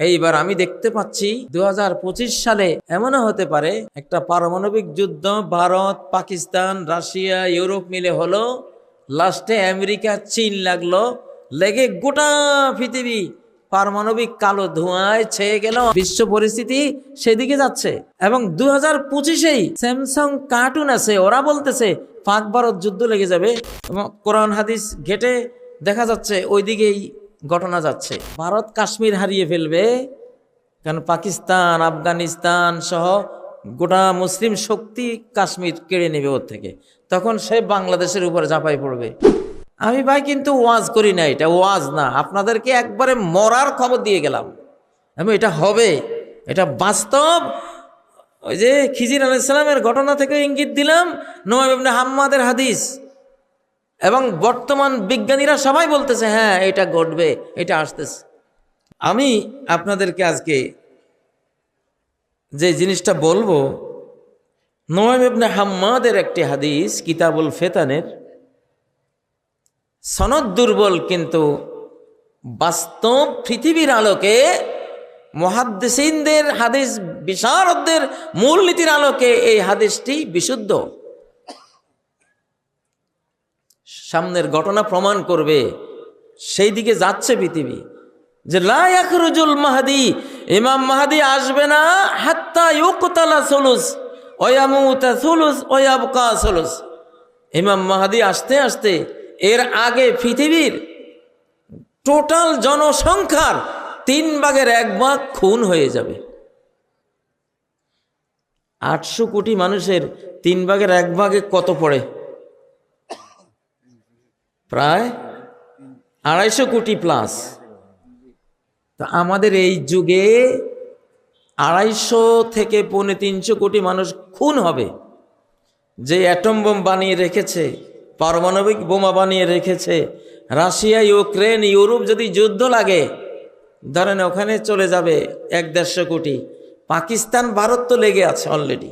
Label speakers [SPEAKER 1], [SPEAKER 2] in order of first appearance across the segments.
[SPEAKER 1] এইবার আমি দেখতে পাচ্ছি 2025 সালে এমনও হতে পারে একটা পারমাণবিক যুদ্ধ ভারত, পাকিস্তান, রাশিয়া, ইউরোপ মিলে হলো, লাস্টে আমেরিকা, চীন লাগলো, লেগে গোটা পৃথিবী পারমাণবিক কালো ধোঁয়ায় ছেয়ে গেল। বিশ্ব পরিস্থিতি সেদিকে যাচ্ছে। এবং 2025-এই স্যামসাং কার্টুন আছে, ওরা বলতেছে পাক ভারত যুদ্ধ লেগে যাবে এবং কোরআন হাদিস ঘেটে দেখা যাচ্ছে ওইদিকেই ঘটনা যাচ্ছে। ভারত কাশ্মীর হারিয়ে ফেলবে, কারণ পাকিস্তান, আফগানিস্তান সহ গোটা মুসলিম শক্তি কাশ্মীর কেড়ে নেবে ওর থেকে, তখন সে বাংলাদেশের উপরে ঝাঁপাই পড়বে। আমি ভাই কিন্তু ওয়াজ করি না, এটা ওয়াজ না, আপনাদেরকে একবারে মরার খবর দিয়ে গেলাম। আমি এটা হবে, এটা বাস্তব। ওই যে খিজির আলাইহিস সালামের ঘটনা থেকে ইঙ্গিত দিলাম, নুআইম ইবনে হাম্মাদের হাদিস, এবং বর্তমান বিজ্ঞানীরা সবাই বলতেছে হ্যাঁ এটা ঘটবে, এটা আসতেছে। আমি আপনাদেরকে আজকে যে জিনিসটা বলবো, নুআইম ইবনে হাম্মাদের একটি হাদিস, কিতাবুল ফিতানের, সনদ দুর্বল, কিন্তু বাস্তব পৃথিবীর আলোকে মুহাদ্দিসিনদের, হাদিস বিশারদদের মূলনীতির আলোকে এই হাদিসটি বিশুদ্ধ। সামনের ঘটনা প্রমাণ করবে সেই দিকে যাচ্ছে পৃথিবী, যে লা ইয়াখরুজুল মাহদি, ইমাম মাহদি আসবে না, হাত্তা ইউকতালা সুলুস ওয়া ইয়ামুতা সুলুস ওয়া ইয়াবকা সুলুস। ইমাম মাহদি আসতে আসতে এর আগে পৃথিবীর টোটাল জনসংখ্যার 1/3 খুন হয়ে যাবে। 800 কোটি মানুষের 1/3 কত পড়ে? প্রায় 250 কোটি প্লাস। তো আমাদের এই যুগে 250 থেকে 350 কোটি মানুষ খুন হবে। যে অ্যাটম বোম বানিয়ে রেখেছে, পারমাণবিক বোমা বানিয়ে রেখেছে, রাশিয়া, ইউক্রেন, ইউরোপ যদি যুদ্ধ লাগে, ধরেন ওখানে চলে যাবে 1-150 কোটি। পাকিস্তান, ভারত তো লেগে আছে অলরেডি।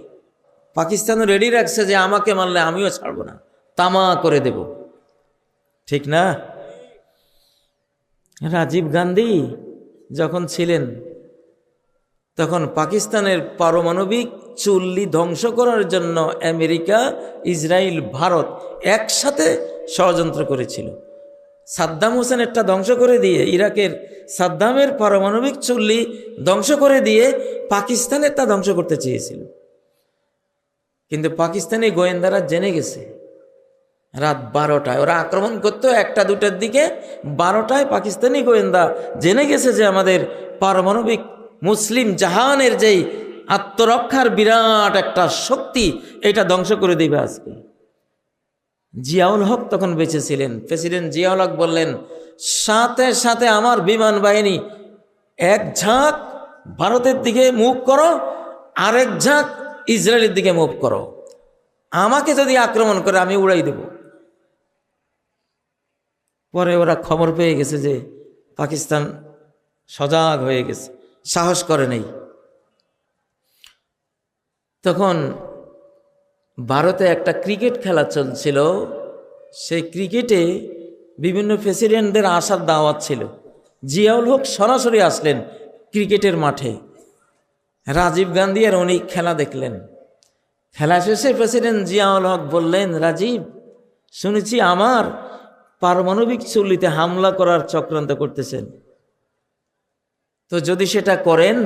[SPEAKER 1] পাকিস্তানও রেডি রাখছে যে আমাকে মারলে আমিও ছাড়বো না, তামা করে দেব, ঠিক না? রাজীব গান্ধী যখন ছিলেন তখন পাকিস্তানের পারমাণবিক চুল্লি ধ্বংস করার জন্য আমেরিকা, ইসরায়েল, ভারত একসাথে ষড়যন্ত্র করেছিল। সাদ্দাম হোসেনেরটা ধ্বংস করে দিয়ে, ইরাকের সাদ্দামের পারমাণবিক চুল্লি ধ্বংস করে দিয়ে পাকিস্তানের তা ধ্বংস করতে চেয়েছিল। কিন্তু পাকিস্তানি গোয়েন্দারা জেনে গেছে, রাত 12টায় ওরা আক্রমণ করতো, 1টা-2টার দিকে, 12টায় পাকিস্তানি গোয়েন্দা জেনে গেছে যে আমাদের পারমাণবিক মুসলিম জাহানের যেই আত্মরক্ষার বিরাট একটা শক্তি, এটা ধ্বংস করে দিবে আজকে। জিয়াউল হক তখন বেঁচে ছিলেন। প্রেসিডেন্ট জিয়াউল হক বললেন, সাথে সাথে আমার বিমান বাহিনী এক ঝাঁক ভারতের দিকে মুভ করো, আরেক ঝাঁক ইসরায়েলের দিকে মুভ করো, আমাকে যদি আক্রমণ করে আমি উড়াই দেব। পরে ওরা খবর পেয়ে গেছে যে পাকিস্তান সজাগ হয়ে গেছে, সাহস করে নেই। তখন ভারতে একটা ক্রিকেট খেলা চলছিল, সেই ক্রিকেটে বিভিন্ন প্রেসিডেন্টদের আসার দাওয়াত ছিল। জিয়াউল হক সরাসরি আসলেন ক্রিকেটের মাঠে। রাজীব গান্ধী আর উনি খেলা দেখলেন। খেলা শেষে প্রেসিডেন্ট জিয়াউল হক বললেন, রাজীব, শুনেছি আমার পারমাণবিক চুল্লিতে হামলা করার চক্রান্ত করতেছেন, তো যদি সেটা করেন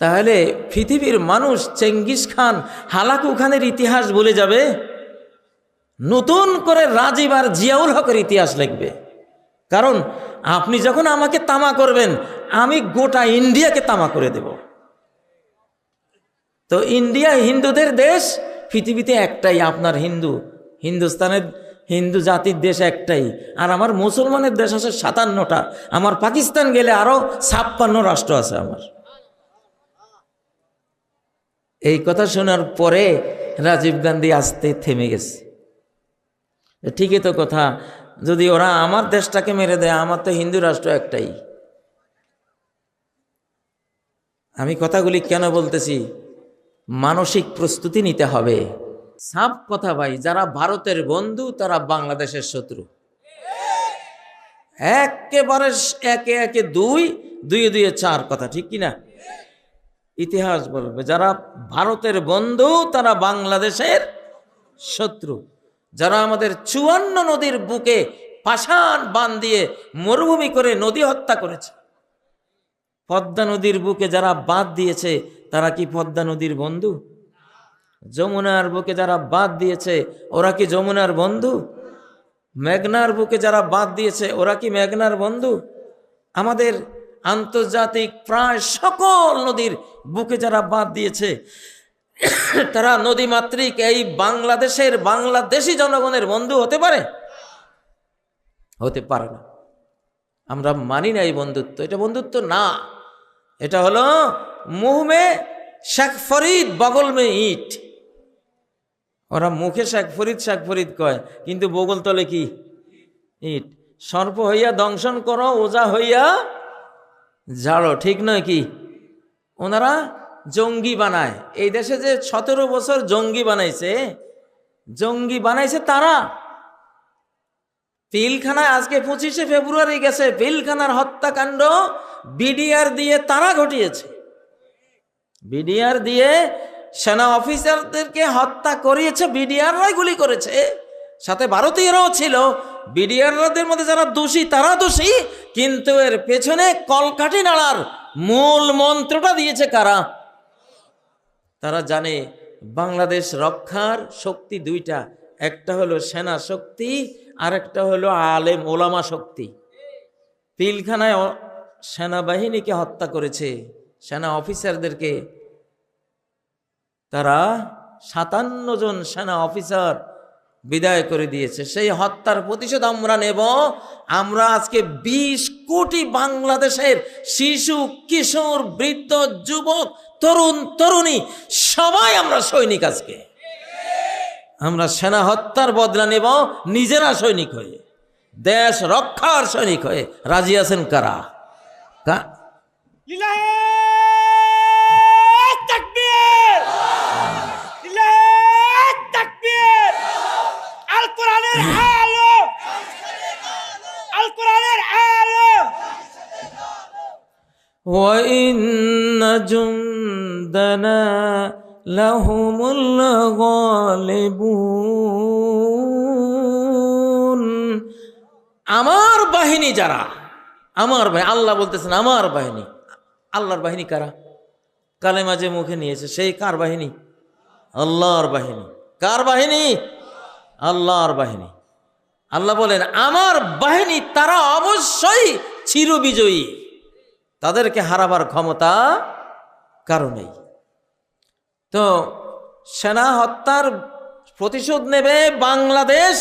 [SPEAKER 1] তাহলে পৃথিবীর মানুষ চেঙ্গিস খান, হালাকু খানের ইতিহাস ভুলে যাবে, নতুন করে রাজীব আর জিয়াউল হকের ইতিহাস লিখবে। কারণ আপনি যখন আমাকে তামা করবেন, আমি গোটা ইন্ডিয়াকে তামা করে দেব। তো ইন্ডিয়া হিন্দুদের দেশ, পৃথিবীতে একটাই আপনার হিন্দুস্তানের হিন্দু জাতির দেশ একটাই, আর আমার মুসলমানের দেশ আছে 57টা। আমার পাকিস্তান গেলে আরো 56 রাষ্ট্র আছে আমার। এই কথা শোনার পরে রাজীব গান্ধী আসতে থেমে গেছে। ঠিকই তো কথা, যদি ওরা আমার দেশটাকে মেরে দেয়, আমার তো হিন্দু রাষ্ট্র একটাই। আমি কথাগুলি কেন বলতেছি? মানসিক প্রস্তুতি নিতে হবে। সাফ কথা ভাই, যারা ভারতের বন্ধু তারা বাংলাদেশের শত্রু। একেবারে একে একে 2, দুয়ে দুয়ে চার কথা, ঠিক কিনা? ইতিহাস বলবে যারা ভারতের বন্ধু তারা বাংলাদেশের শত্রু। যারা আমাদের 54 নদীর বুকে পাষাণ বাঁধ দিয়ে মরুভূমি করে নদী হত্যা করেছে, পদ্মা নদীর বুকে যারা বাঁধ দিয়েছে তারা কি পদ্মা নদীর বন্ধু? যমুনার বুকে যারা বাঁধ দিয়েছে ওরা কি যমুনার বন্ধু? মেঘনার বুকে যারা বাঁধ দিয়েছে ওরা কি মেঘনার বন্ধু? আমাদের আন্তর্জাতিক প্রায় সকল নদীর বুকে যারা বাঁধ দিয়েছে তারা নদীমাতৃক এই বাংলাদেশের বাংলাদেশি জনগণের বন্ধু হতে পারে? হতে পারে না। আমরা মানি না এই বন্ধুত্ব, এটা বন্ধুত্ব না। এটা হলো মুহ মে শেখ ফরিদ বগল মে ইট। ওরা মুখে শেখ ফরিদ কয়, কিন্তু বগল তলে কি ইট। সর্প হইয়া দংশন করো, ওজা হইয়া ঝাড়ো, ঠিক নয় কি? ওনারা জঙ্গি বানায়। এই দেশে যে 17 বছর জঙ্গি বানাইছে তারা। পিলখানায় আজকে 25শে ফেব্রুয়ারি গেছে, পিলখানার হত্যাকাণ্ড বিডিআর দিয়ে তারা ঘটিয়েছে। বিডিআর দিয়ে সেনা অফিসারদেরকে হত্যা করিয়েছে, বিডিআররাই গুলি করেছে, সাথে ভারতীয়রাও ছিল। বিডিআরদের মধ্যে যারা দোষী তারা দোষী, কিন্তু এর পেছনে কলকাঠি নাড়ার মূল মন্ত্রটা দিয়েছে কারা? তারা জানে বাংলাদেশ রক্ষার শক্তি দুইটা, একটা হলো সেনা শক্তি আর একটা হলো আলেম ওলামা শক্তি। পিলখানায় সেনাবাহিনীকে হত্যা করেছে, সেনা অফিসারদেরকে। তারা 57 জন সেনা অফিসার বিদায় করে দিয়েছে। সেই হত্যার প্রতিশোধ আমরা নেব। আমরা আজকে 20 কোটি বাংলাদেশের শিশু, কিশোর, বৃদ্ধ, যুবক, তরুণ, তরুণী সবাই আমরা সৈনিক। আজকে আমরা সেনা হত্যার বদলা নেব নিজেরা সৈনিক হয়ে, দেশ রক্ষার সৈনিক হয়ে। রাজি আছেন কারা? وَإِنَّ جُندَنَا لَهُمُ الْغَالِبُونَ। আমার বাহিনী যারা, আমার বাহিনী, আল্লাহ বলতেছেন আমার বাহিনী। আল্লাহর বাহিনী কারা? কালেমা যে মুখে নিয়েছে সেই কার বাহিনী? আল্লাহর বাহিনী। কার বাহিনী? আল্লাহর বাহিনী। আল্লাহ বলেন আমার বাহিনী, তারা অবশ্যই চিরবিজয়ী, তাদেরকে হারাবার ক্ষমতা কারো নেই। তো সেনা হত্যার প্রতিশোধ নেবে বাংলাদেশ,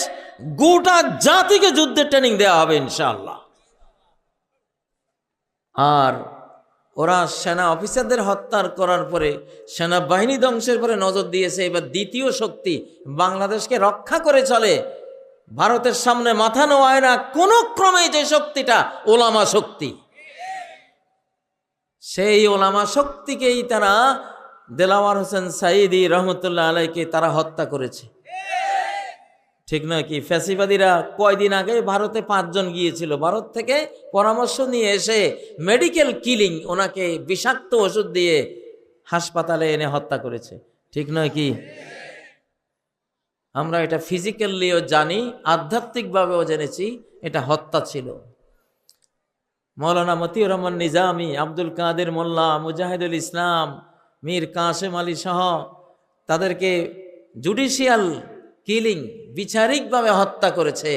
[SPEAKER 1] গোটা জাতিকে যুদ্ধের ট্রেনিং দেওয়া হবে ইনশাআল্লাহ। আর ওরা সেনা অফিসারদের হত্যা করার পরে, সেনাবাহিনী ধ্বংসের পরে নজর দিয়েছে। এবার দ্বিতীয় শক্তি বাংলাদেশকে রক্ষা করে চলে, ভারতের সামনে মাথা নোয়ায় না কোনো ক্রমে, যে শক্তিটা ওলামা শক্তি। সেই ওলামা শক্তিকেই তারা, দেলাওয়ার হোসেন সাইদি রহমতুল্লাহ আলাইকে তারা হত্যা করেছে, ঠিক নয় কি? ফ্যাসিবাদীরা কয়দিন আগে ভারতে 5 জন গিয়েছিল, ভারত থেকে পরামর্শ নিয়ে এসে মেডিকেল কিলিং, ওনাকে বিষাক্ত ওষুধ দিয়ে হাসপাতালে এনে হত্যা করেছে, ঠিক নয় কি? আমরা এটা ফিজিক্যালিও জানি, আধ্যাত্মিকভাবেও জেনেছি, এটা হত্যা ছিল। মৌলানা মতিউর রহমান নিজামী, আব্দুল কাদের মোল্লা, মুজাহিদুল ইসলাম, মীর কাসেম আলী সহ তাদেরকে জুডিশিয়াল কিলিং, বিচারিকভাবে হত্যা করেছে।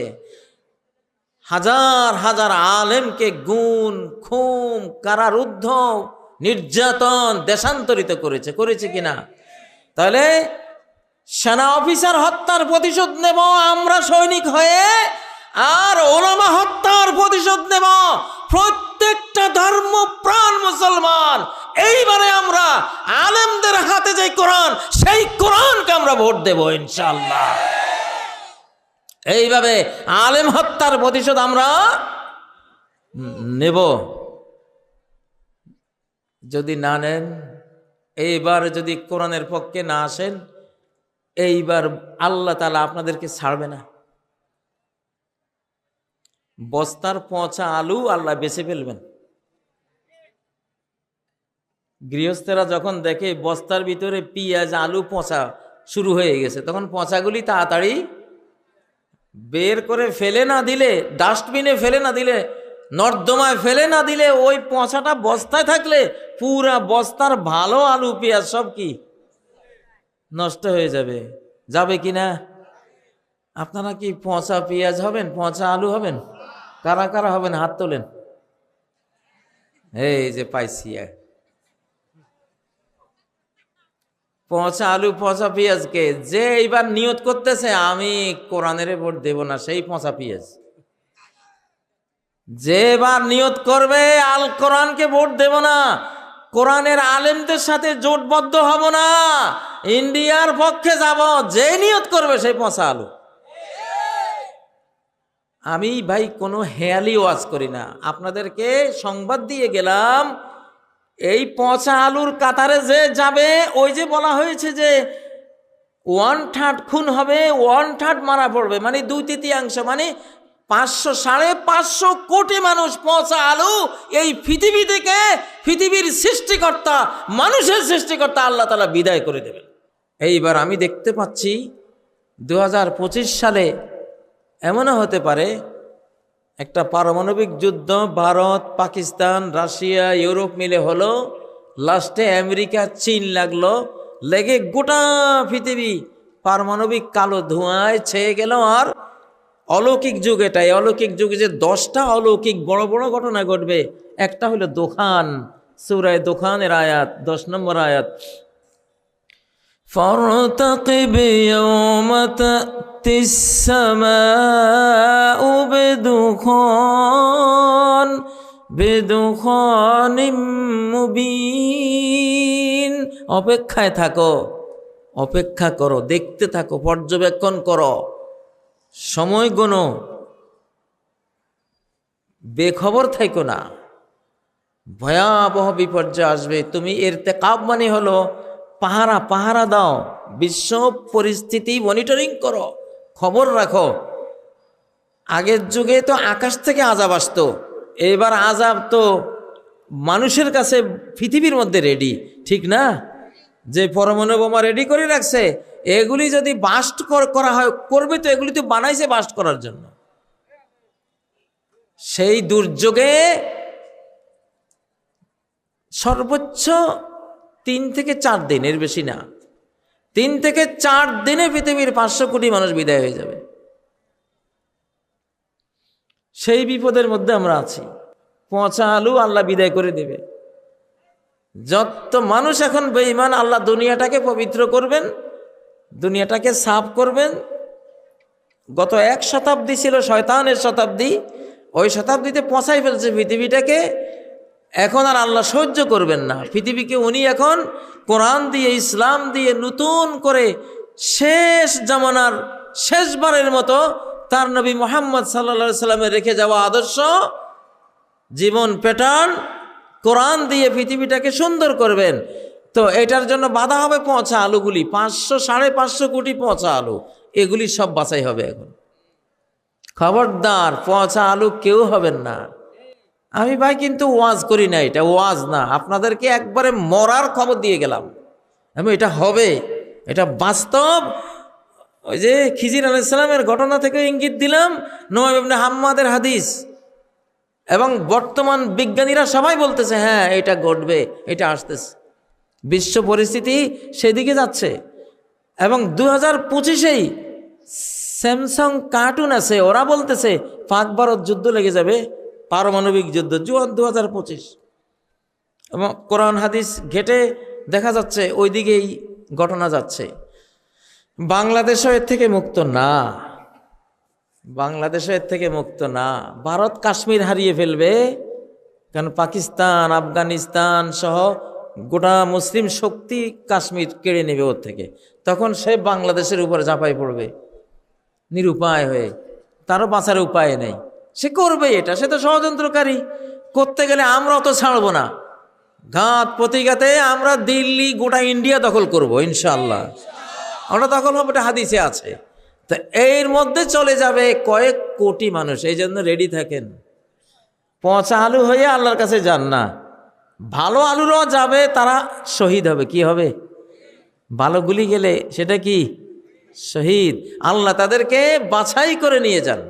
[SPEAKER 1] হাজার হাজার আলেমকে গুম, খুন, কারারুদ্ধ, নির্যাতন, দেশান্তরিত করেছে কিনা? তাহলে সেনা অফিসার হত্যার প্রতিশোধ নেব আমরা সৈনিক হয়ে, আর ওলামা হত্যার প্রতিশোধ নেব প্রত্যেকটা ধর্মপ্রাণ মুসলমান। এইবারে আমরা আলেমদের হাতে যে কোরআন, সেই কোরআনকে আমরা ভোট দেব ইনশাআল্লাহ। এইভাবে আলেম হত্যার প্রতিশোধ আমরা নেব। যদি না নেন, এইবার যদি কোরআনের পক্ষে না আসেন, এইবার আল্লাহ তাআলা আপনাদেরকে ছাড়বে না। বস্তার পচা আলু আল্লাহ বেঁচে ফেলবেন। গৃহস্থেরা যখন দেখে বস্তার ভিতরে পেঁয়াজ আলু পচা শুরু হয়ে গেছে, তখন পচাগুলি তাড়াতাড়ি বের করে ফেলে না দিলে, ডাস্টবিনে ফেলে না দিলে, নর্দমায় ফেলে না দিলে, ওই পচাটা বস্তায় থাকলে পুরা বস্তার ভালো আলু পেঁয়াজ সব কি নষ্ট হয়ে যাবে। যাবে কি না? আপনারা কি পচা পেঁয়াজ হবেন, পচা আলু হবেন? কারা কারা হবেন হাত তোলেন। এই যে পাইছি, পচা আলু পচা পেঁয়াজকে যে এইবার নিয়ত করতেছে আমি কোরআনের ভোট দেব না, সেই পচা পেঁয়াজ। যে এবার নিয়ত করবে আল কোরআনকে ভোট দেব না, কোরআনের আলেমদের সাথে জোটবদ্ধ হব না, ইন্ডিয়ার পক্ষে যাব, যে নিয়ত করবে সেই পচা আলু। আমি ভাই কোনো হেয়ালি ওয়াজ করি না, আপনাদেরকে সংবাদ দিয়ে গেলাম। এই পচা আলুর কাতারে যে যাবে, ওই যে বলা হয়েছে যে 1/3 খুন হবে, 1/3 মারা পড়বে, মানে 2/3, মানে 500-550 কোটি মানুষ পচা আলু এই পৃথিবী থেকে পৃথিবীর সৃষ্টিকর্তা, মানুষের সৃষ্টিকর্তা আল্লাহ তাআলা বিদায় করে দেবেন। এইবার আমি দেখতে পাচ্ছি 2025 সালে এমনও হতে পারে একটা পারমাণবিক যুদ্ধ ভারত, পাকিস্তান, রাশিয়া, ইউরোপ মিলে হলো, লাস্টে আমেরিকা, চীন লাগলো, লেগে গোটা পৃথিবী পারমাণবিক কালো ধোঁয়ায় ছেয়ে গেল। আর অলৌকিক যুগ এটাই, অলৌকিক যুগে যে 10টা অলৌকিক বড় বড় ঘটনা ঘটবে, একটা হলো দোকান, সূরা দোকানের আয়াত 10 নম্বর আয়াত, فارتقب يوم تأتي السماء بدخان মুবিন। অপেক্ষায় থাকো, অপেক্ষা করো, দেখতে থাকো, পর্যবেক্ষণ করো, সময় গোনো, বেখবর থাইকো না, ভয়াবহ বিপর্যয় আসবে। তুমি ইরতিকাব মানে হলো পাহারা দাও, বিশ্ব পরিস্থিতি মনিটরিং করো, খবর রাখো। আগের যুগে তো আকাশ থেকে আযাব আসতো, এবার আযাব তো মানুষের কাছে পৃথিবীর মধ্যে রেডি, ঠিক না? যে পরমাণু বোমা রেডি করে রাখছে, এগুলি যদি বাস্ট করা হয়, করবে তো, এগুলি তো বানাইছে বাস্ট করার জন্য। সেই দুর্যোগে সর্বোচ্চ 3 থেকে 4 দিন, এর বেশি না, 3 থেকে 4 দিনে পৃথিবীর 500 কোটি মানুষ বিদায় হয়ে যাবে। সেই বিপদের মধ্যে আমরা আছি। পচা আলু আল্লাহ বিদায় করে দেবে। যত মানুষ এখন বেঈমান, আল্লাহ দুনিয়াটাকে পবিত্র করবেন, দুনিয়াটাকে সাফ করবেন। গত 1 শতাব্দী ছিল শয়তানের শতাব্দী, ওই শতাব্দীতে পচাই ফেলছে পৃথিবীটাকে। এখন আর আল্লাহ সহ্য করবেন না পৃথিবীকে, উনি এখন কোরআন দিয়ে, ইসলাম দিয়ে নতুন করে শেষ জামানার শেষবারের মতো তার নবী মুহাম্মদ সাল্লাল্লাহু আলাইহি সাল্লামের রেখে যাওয়া আদর্শ জীবন প্যাটার্ন কোরআন দিয়ে পৃথিবীটাকে সুন্দর করবেন। তো এটার জন্য বাধা হবে পচা আলুগুলি, 500-550 কোটি পচা আলু, এগুলি সব বাছাই হবে এখন। খবরদার, পচা আলু কেউ হবেন না। আমি ভাই কিন্তু ওয়াজ করি না, এটা ওয়াজ না, আপনাদেরকে একবারে মরার খবর দিয়ে গেলাম। আমি এটা হবে, এটা বাস্তব। ওই যে খিজির আলাইহিস সালামের ঘটনা থেকে ইঙ্গিত দিলাম, নুআইম ইবনে হাম্মাদের হাদিস, এবং বর্তমান বিজ্ঞানীরা সবাই বলতেছে হ্যাঁ এটা ঘটবে, এটা আসতেছে, বিশ্ব পরিস্থিতি সেদিকে যাচ্ছে। এবং 2025-এই স্যামসাং কার্টুন আছে, ওরা বলতেছে পাক ভারত যুদ্ধ লেগে যাবে, পারমাণবিক যুদ্ধ, 2025। এবং কোরআন হাদিস ঘেটে দেখা যাচ্ছে ওই দিকেই ঘটনা যাচ্ছে। বাংলাদেশও এর থেকে মুক্ত না, বাংলাদেশও এর থেকে মুক্ত না। ভারত কাশ্মীর হারিয়ে ফেলবে, কারণ পাকিস্তান, আফগানিস্তান সহ গোটা মুসলিম শক্তি কাশ্মীর কেড়ে নেবে ওর থেকে। তখন সে বাংলাদেশের উপরে ঝাঁপাই পড়বে নিরুপায় হয়ে, তারও বাঁচার উপায় নেই, সে করবে এটা, সে তো ষড়যন্ত্রকারী। করতে গেলে আমরা তো ছাড়বো না, ঘাত প্রতিঘাতে আমরা দিল্লি, গোটা ইন্ডিয়া দখল করব ইনশাআল্লাহ। আমরা দখল হবো, এটা হাদিসে আছে। তো এর মধ্যে চলে যাবে কয়েক কোটি মানুষ, এই জন্য রেডি থাকেন। পচা আলু হয়ে আল্লাহর কাছে যান না, ভালো আলুরাও যাবে, তারা শহীদ হবে। কি হবে? ভালো গুলি গেলে সেটা কি? শহীদ। আল্লাহ তাদেরকে বাছাই করে নিয়ে যান,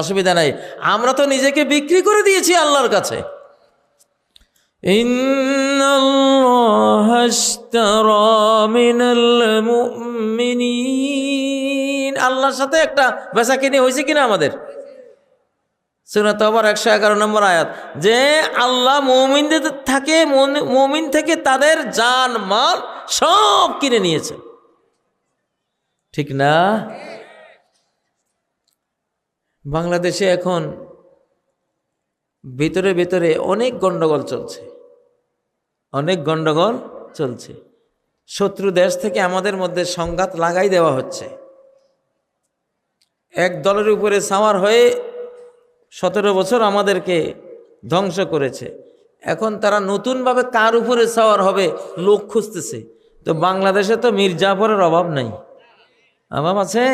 [SPEAKER 1] অসুবিধা নাই। আমরা তো নিজেকে বিক্রি করে দিয়েছি আল্লাহর কাছে। ইন্নাল্লাহা আশতারা মিনাল মুমিনিন, আল্লাহর সাথে একটা বেচাকেনি হয়েছে কিনা আমাদের? সূরা তাওবার 111 নম্বর আয়াত, যে আল্লাহ মুমিন থেকে তাদের জান মাল সব কিনে নিয়েছে, ঠিক না? বাংলাদেশে এখন ভিতরে ভিতরে অনেক গন্ডগোল চলছে, অনেক গন্ডগোল চলছে। শত্রু দেশ থেকে আমাদের মধ্যে সংঘাত লাগাই দেওয়া হচ্ছে। এক দলের উপরে সাওয়ার হয়ে 17 বছর আমাদেরকে ধ্বংস করেছে। এখন তারা নতুনভাবে কার উপরে সাওয়ার হবে লোক খুঁজতেছে। তো বাংলাদেশে তো মির্জাফরের অভাব নাই, অভাব আছে?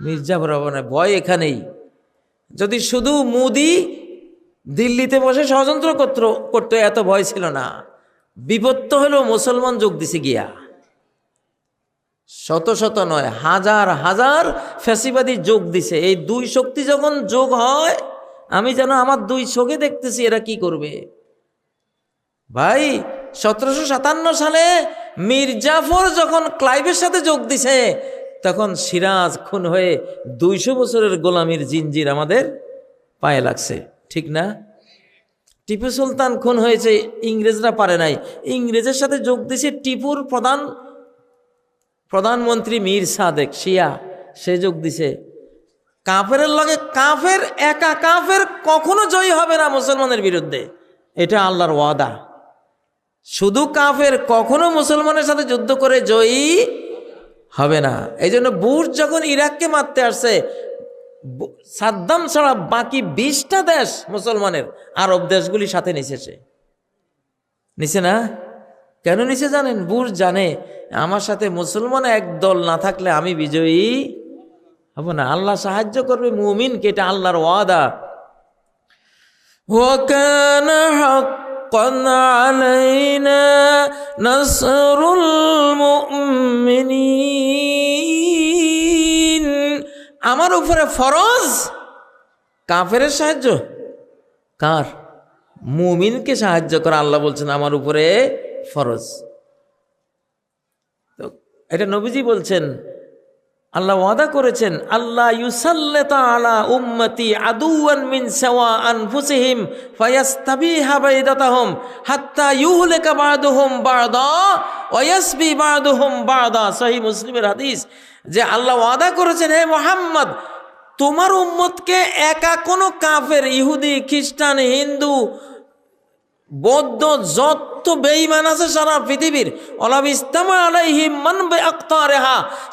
[SPEAKER 1] মির্জাফরের অভাব নাই, ভয় এখানেই। যদি শুধু মোদি দিল্লিতে বসে ষড়যন্ত্র করতো এত ভয় ছিল না। বিপদ তো হলো মুসলমান যোগ দিছে গিয়া, শত শত নয় হাজার হাজার ফ্যাসিবাদী যোগ দিছে। এই দুই শক্তি যখন যোগ হয়, আমি যেন আমার দুই চোখে দেখতেছি এরা কি করবে। ভাই 1757 সালে মির্জাফর যখন ক্লাইভের সাথে যোগ দিছে, তখন সিরাজ খুন হয়ে 200 বছরের গোলামির জিনজির আমাদের পায়ে লাগছে, ঠিক না? টিপু সুলতান খুন হয়েছে, ইংরেজরা পারে নাই, ইংরেজের সাথে যোগ দিছে টিপুর প্রধানমন্ত্রী মীর সাদেক শিয়া, সে যোগ দিছে। কাফেরের লগে কাফের, একা কাফের কখনো জয়ী হবে না মুসলমানের বিরুদ্ধে, এটা আল্লাহর ওয়াদা। শুধু কাফের কখনো মুসলমানের সাথে যুদ্ধ করে জয়ী হবে না। এই জন্য বুশ যখন ইরাককে মারতে আসছে, সাদ্দাম ছাড়া বাকি 20টা দেশ মুসলমানের, আরব দেশগুলি সাথে নিছে না? কেন নিছে জানেন? বুশ জানে আমার সাথে মুসলমান এক দল না থাকলে আমি বিজয়ী হব না। আল্লাহ সাহায্য করবে মুমিনকে, এটা আল্লাহর ওয়াদা। ওয়া কানা হাক্কান আলাইনা নাসরুল মুমিনিন, আমার উপরে ফরজ কাফেরের সাহায্য। কার? মুমিনকে সাহায্য করা আল্লাহ বলছেন আমার উপরে ফরজ। তো এটা নবীজি বলছেন, আল্লাহ ওয়াদা করেছেন, আল্লাহ ইউসাল্লিতা আলা উম্মতি আদুওয়ান মিন সাওয়া আনফুসিহিম ফায়াস্তাবিহা বাইদাতাহুম হাত্তা ইউহলিকা বা'দুহুম বা'দা ওয়া ইয়াসবি বা'দুহুম বা'দা। সহিহ মুসলিমের হাদিস, যে আল্লাহ ওয়াদা করেছেন, হে মুহাম্মদ, তোমার উম্মতকে একা কোনো কাফের, ইহুদি, খ্রিস্টান, হিন্দু, বৌদ্ধ, যত বেঈমান আছে সারা পৃথিবীর,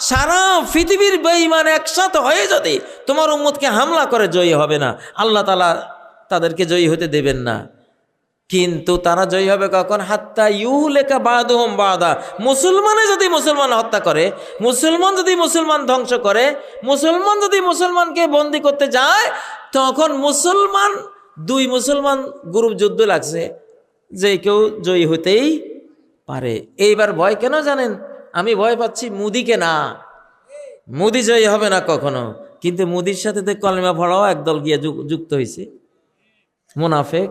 [SPEAKER 1] সারা পৃথিবীর বেঈমান একসাথে হয়ে যদি তোমার উম্মতকে হামলা করে জয়ী হবে না, আল্লাহ তাআলা তাদেরকে জয়ী হতে দেবেন না। কিন্তু তারা জয়ী হবে কখন? হাত্তা ইউহলিকা বা'দুহুম বা'দা, মুসলমানে যদি মুসলমান হত্যা করে, মুসলমান যদি মুসলমান ধ্বংস করে, মুসলমান যদি মুসলমানকে বন্দী করতে যায়, তখন দুই মুসলমান গ্রুপ যুদ্ধ লাগছে, যে কেউ জয়ী হতেই পারে। এইবার ভয় কেন জানেন? আমি ভয় পাচ্ছি মুদিকে না, মুদি জয়ী হবে না কখনো। কিন্তু মুদির সাথে কলেমা পড়াও একদল গিয়ে যুক্ত হয়েছে, মুনাফেক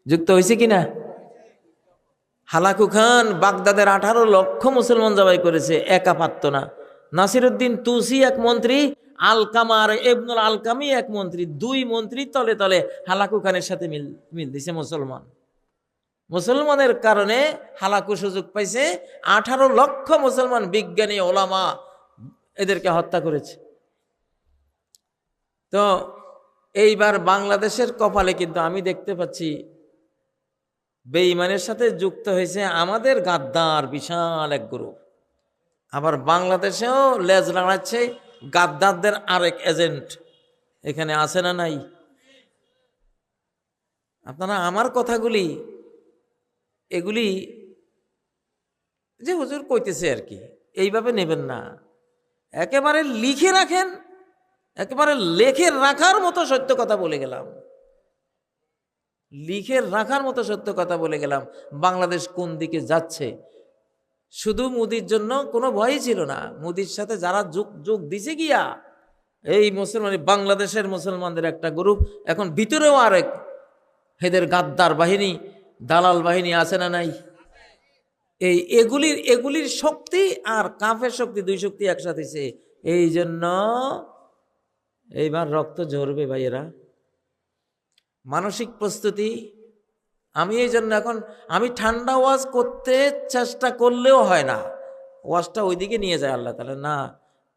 [SPEAKER 1] যুক্ত হয়েছে কিনা? হালাকু খান বাগদাদের 18 লক্ষ মুসলমান জবাই করেছে, একা পারত না। নাসিরউদ্দিন তুসি এক মন্ত্রী, আলকামা আর ইবনুল আলকামি এক মন্ত্রী, 2 মন্ত্রী তলে তলে হালাকু খানের সাথে মিল দিছে মুসলমানের কারণে হালাকু সুযোগ পাইছে। 18 লক্ষ মুসলমান বিজ্ঞানী, ওলামা এদেরকে হত্যা করেছে। তো এইবার বাংলাদেশের কপালে কিন্তু আমি দেখতে পাচ্ছি বেঈমানের সাথে যুক্ত হয়েছে আমাদের গাদ্দার বিশাল এক গ্রুপ। আবার বাংলাদেশেও লেজ লাগাচ্ছে গাদ্দারদের আরেক এজেন্ট এখানে আছে না নাই? আপনারা আমার কথাগুলি এগুলি যে হুজুর কইতেছে আর কি এইভাবে নেবেন না, একেবারে লিখে রাখেন, একেবারে লেখে রাখার মতো সত্য কথা বলে গেলাম। লিখে রাখার মতো সত্য কথা বলে গেলাম। বাংলাদেশ কোন দিকে যাচ্ছে, শুধু মোদির জন্য কোনো ভয়ই ছিল না। মোদির সাথে যারা যোগ যোগ দিছে গিয়া এই মুসলমান, বাংলাদেশের মুসলমানদের একটা গ্রুপ, এখন ভিতরেও আরেক এদের গাদ্দার বাহিনী, দালাল বাহিনী আছে না নাই? এগুলির শক্তি আর কাফের শক্তি, দুই শক্তি একসাথে হয়েছে। এই জন্য এইবার রক্ত ঝরবে ভাইয়েরা, মানসিক প্রস্তুতি। আমি এই জন্য এখন আমি ঠান্ডা ওয়াজ করতে চেষ্টা করলেও হয় না, ওয়াজটা ওইদিকে নিয়ে যায় আল্লাহ তাআলা। না,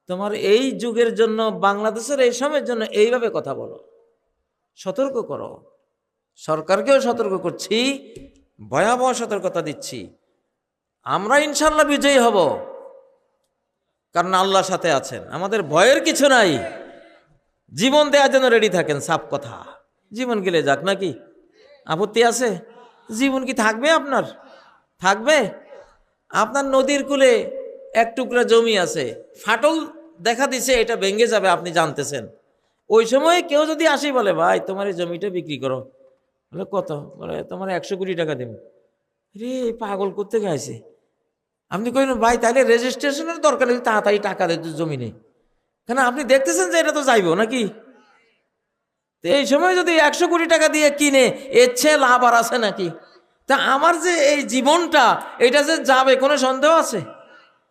[SPEAKER 1] তোমার এই যুগের জন্য, বাংলাদেশের এই সময়ের জন্য এইভাবে কথা বলো, সতর্ক করো। সরকারকেও সতর্ক করছি, ভয়াবহ সতর্কতা দিচ্ছি। আমরা ইনশাল্লাহ বিজয়ী হব, কারণ আল্লাহর সাথে আছেন, আমাদের ভয়ের কিছু নাই। জীবন দেওয়ার জন্য রেডি থাকেন, সাফ কথা। জীবন গেলে যাক নাকি, আপত্তি আছে? জীবন কি থাকবে আপনার? থাকবে? আপনার নদীর কূলে এক টুকরা জমি আছে, ফাটল দেখা দিছে, এটা ভেঙে যাবে, আপনি জানতেছেন। ওই সময় কেউ যদি আসি বলে, ভাই তোমার এই জমিটা বিক্রি করো, বলে কত? বলে তোমার 100 কোটি টাকা দেব। রে পাগল করতে গেছে। আপনি কইলেন, ভাই তাহলে রেজিস্ট্রেশনের দরকার নেই, তাড়াতাড়ি টাকা দে জমি নেই, কেন আপনি দেখতেছেন যে এটা তো যাইব নাকি। এই সময় যদি 100 কোটি টাকা দিয়ে কিনে, এর চেয়ে লাভ আর আছে নাকি? তা আমার যে এই জীবনটা, এটা যে যাবে, কোনো সন্দেহ আছে?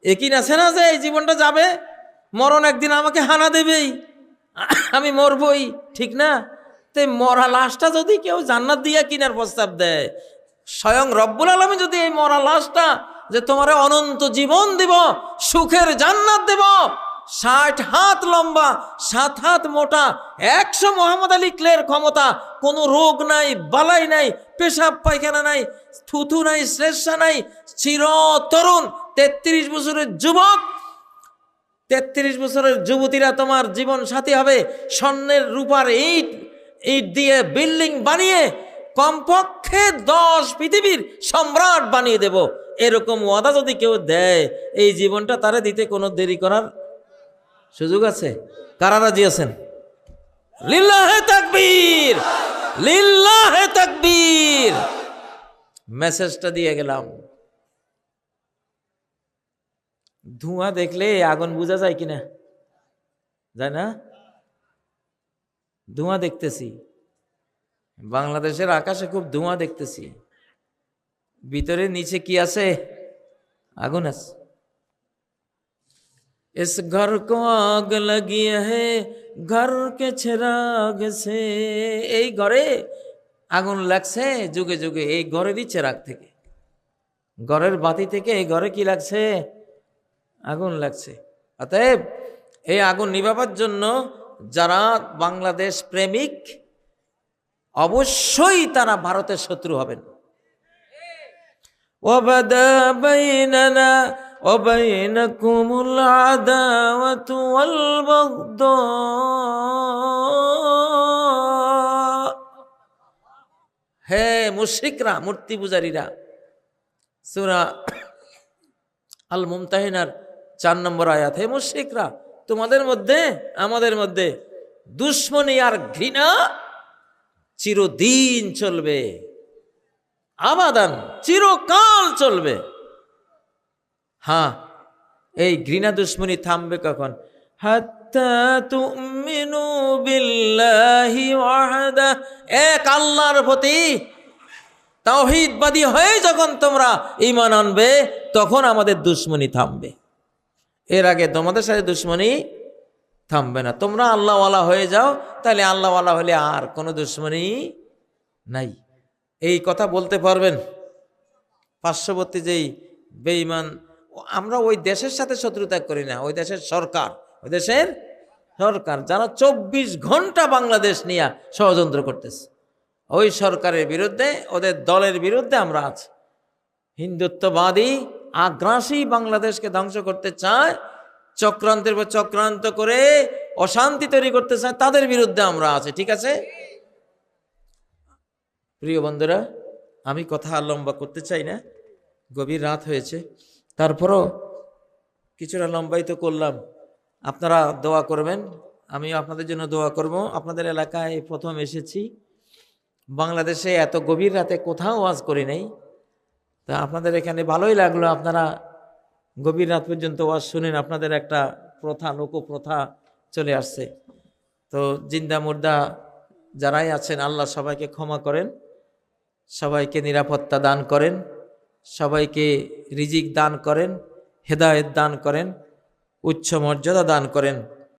[SPEAKER 1] একিন আছে না যে এই জীবনটা যাবে? মরণ একদিন আমাকে হানা দেবেই, আমি মরবই, ঠিক না? তো মরা লাশটা যদি কেউ জান্নাত দিয়ে কিনার প্রস্তাব দেয়, স্বয়ং রব্বুল আলামিন যদি এই মরা লাশটা, যে তোমার অনন্ত জীবন দিব, সুখের জান্নাত দেব, 60 হাত লম্বা, 7 হাত মোটা, 100 মোহাম্মদ আলী ক্লের ক্ষমতা, কোনো রোগ নাই, বালাই নাই, পেশাব পায়খানা নাই, থুথু নাই, শ্লেষ্মা নাই, চির তরুণ 33 বছরের যুবক, 33 বছরের যুবতীরা তোমার জীবন সাথী হবে। স্বর্ণের রূপার ইট দিয়ে বিল্ডিং বানিয়ে কমপক্ষে 10 পৃথিবীর সম্রাট বানিয়ে দেব, এরকম ওয়াদা যদি কেউ দেয়, এই জীবনটা তারে দিতে কোনো দেরি করার সুযোগ আছে? কারা রাজি আছেন? লিল্লাহে তাকবীর, লিল্লাহে তাকবীর। মেসেজটা দিয়ে গেলাম। ধোঁয়া দেখলে আগুন বোঝা যায় কিনা? যায় না? ধোঁয়া দেখতেছি, বাংলাদেশের আকাশে খুব ধোঁয়া দেখতেছি, ভিতরে নিচে কি আছে? আগুন আছে। इस घर को आग लगी है घर के चिराग से, এই ঘরে আগুন লাগছে যুগে যুগে, এই ঘরেরই চিরাগ থেকে, ঘরের বাতি থেকে এই ঘরে কি লাগছে? আগুন লাগছে। অতএব এই আগুন নিভাবার জন্য যারা বাংলাদেশ প্রেমিক, অবশ্যই তারা ভারতের শত্রু হবেন। ওয়াবাদা বাইনানা ওয়া বাইনাকুমুল আদাওয়াতু ওয়াল বাগদা, হে মুশরিকরা, মূর্তি পূজারীরা, সূরা আল মুমতাহিনার 4 নম্বর আয়াত। হে মুশরিকরা, তোমাদের মধ্যে আমাদের মধ্যে দুশ্মনী আর ঘৃণা চিরদিন চলবে, আবাদান, চিরকাল চলবে। হ্যাঁ, এই ঘৃণা দুশ্মনী থামবে কখন? হাত্তা তুমিনু বিল্লাহি ওয়াহদা, এক আল্লাহর প্রতি তাওহীদবাদী হয়ে যখন তোমরা ঈমান আনবে, তখন আমাদের দুশ্মনী থামবে। এর আগে তোমাদের সাথে দুশ্মনী থামবে না। তোমরা আল্লাহওয়ালা হয়ে যাও, তাহলে আল্লাহওয়ালা হলে আর কোনো দুশ্মনী নাই। এই কথা বলতে পারবেন পার্শ্ববর্তী যেই বেঈমান, আমরা ওই দেশের সাথে শত্রুতা করি না, ওই দেশের সরকার, ওই দেশের সরকার যারা 24 ঘন্টা বাংলাদেশ নিয়ে ষড়যন্ত্র করতেছে, ওই সরকারের বিরুদ্ধে, ওদের দলের বিরুদ্ধে আমরা আছি। হিন্দুত্ববাদী আগ্রাসী বাংলাদেশকে ধ্বংস করতে চায়, চক্রান্তের পর চক্রান্ত করে অশান্তি তৈরি করতে চায়, তাদের বিরুদ্ধে আমরা আছি। ঠিক আছে প্রিয় বন্ধুরা, আমি কথা আর লম্বা করতে চাই না, গভীর রাত হয়েছে, তারপরও কিছুটা লম্বাই তো করলাম। আপনারা দোয়া করবেন, আমিও আপনাদের জন্য দোয়া করব। আপনাদের এলাকায় প্রথম এসেছি, বাংলাদেশে এত গভীর রাতে কোথাও ওয়াজ করি নাই। তা আপনাদের এখানে ভালোই লাগলো, আপনারা গভীর রাত পর্যন্ত ওয়াজ শুনেন। আপনাদের একটা প্রথা, লোকপ্রথা চলে আসছে। তো জিন্দা মুর্দা যারাই আছেন আল্লাহ সবাইকে ক্ষমা করেন, সবাইকে নিরাপত্তা দান করেন, সবাইকে রিজিক দান করেন, হেদায়েত দান করেন, উচ্চ মর্যাদা দান করেন।